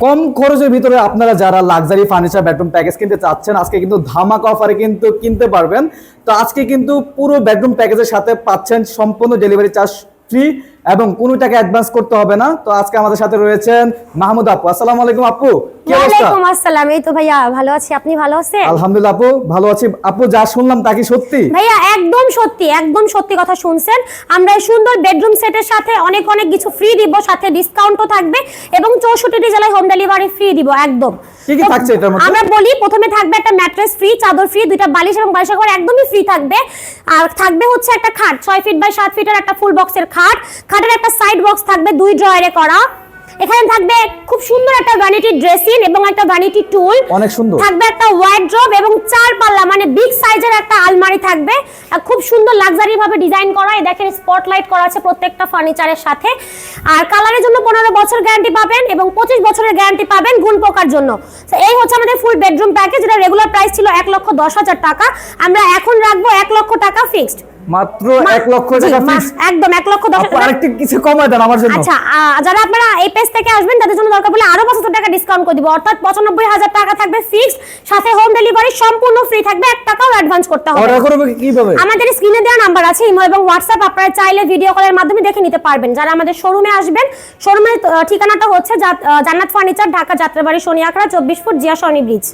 কম খরচের ভিতরে আপনারা যারা লাক্সারি ফার্নিচার বেডরুম প্যাকেজ কিনতে চাচ্ছেন, আজকে কিন্তু ধামাকা অফারে কিন্তু কিনতে পারবেন। তো আজকে কিন্তু পুরো বেডরুম প্যাকেজের সাথে পাচ্ছেন সম্পূর্ণ ডেলিভারি চার্জ ফ্রি এবং কোনো টাকা অ্যাডভান্স করতে হবে না। তো আজকে আমাদের সাথে রয়েছেন মাহমুদ আপু। আসসালামু আলাইকুম আপু, কি অবস্থা? ওয়ালাইকুম আসসালাম। এই তো ভাইয়া ভালো আছি, আপনি ভালো আছেন? আলহামদুলিল্লাহ আপু ভালো আছি। আপু যা শুনলাম তা কি সত্যি? ভাইয়া একদম সত্যি, একদম সত্যি কথা শুনছেন। আমরা এই সুন্দর বেডরুম সেটের সাথে অনেক অনেক কিছু ফ্রি দিব, সাথে ডিসকাউন্টও থাকবে এবং 64টি জেলায় হোম ডেলিভারি ফ্রি দিব একদম। কি কি থাকছে এটার মধ্যে? আমরা বলি প্রথমে থাকবে একটা ম্যাট্রেস ফ্রি, চাদর ফ্রি, দুইটা বালিশ এবং বালিশের কভার একদমই ফ্রি থাকবে। আর থাকবে হচ্ছে একটা খাট 6 ফিট বাই 7 ফিটের একটা ফুল বক্সের খাট। খাটের একটা সাইড বক্স থাকবে 2 ড্রয়ারে করা। এখানে থাকবে খুব সুন্দর একটা ভ্যানিটি ড্রেসিং এবং একটা ভ্যানিটি টুল, অনেক সুন্দর। থাকবে একটা ওয়ার্ড্রোব এবং 4 পাল্লা মানে বিগ সাইজের একটা আলমারি থাকবে। খুব সুন্দর লাক্সারি ভাবে ডিজাইন করা, এই দেখেন স্পটলাইট করা আছে প্রত্যেকটা ফার্নিচারের সাথে। আর কালারের জন্য 15 বছর গ্যারান্টি পাবেন এবং 25 বছরের গ্যারান্টি পাবেন গুণ পোকার জন্য। তো এই হচ্ছে আমাদের ফুল বেডরুম প্যাকেজ, যেটা রেগুলার প্রাইস ছিল 1,10,000 টাকা, আমরা এখন রাখবো 1 লক্ষ টাকা ফিক্সড। মাত্র 1 লক্ষ টাকা ফিক্স, একদম 1,10,000 টাকা। আরেকটু কিছু কমায় দেন আমার জন্য। আচ্ছা, যারা আপনারা এই পেজ থেকে আসবেন তাদের জন্য দরকার পড়লে আরো 500 টাকা ডিসকাউন্ট করে দিব, অর্থাৎ 95,000 টাকা থাকবে ফিক্সড, সাথে হোম ডেলিভারি সম্পূর্ণ ফ্রি থাকবে, 1 টাকাও অ্যাডভান্স করতে হবে। অর্ডার করবে কিভাবে? আমাদের স্ক্রিনে দেওয়া নাম্বার আছে, ইমো এবং হোয়াটসঅ্যাপ, আপনারা চাইলে ভিডিও কলের মাধ্যমে দেখে নিতে পারবেন। যারা আমাদের শোরুমে আসবেন, শোরুমের ঠিকানাটা হচ্ছে জান্নাত ফার্নিচার, ঢাকা যাত্রাবাড়ি শনিয়াখড়া 24 ফুট জিয়া সরণি ব্রিজ।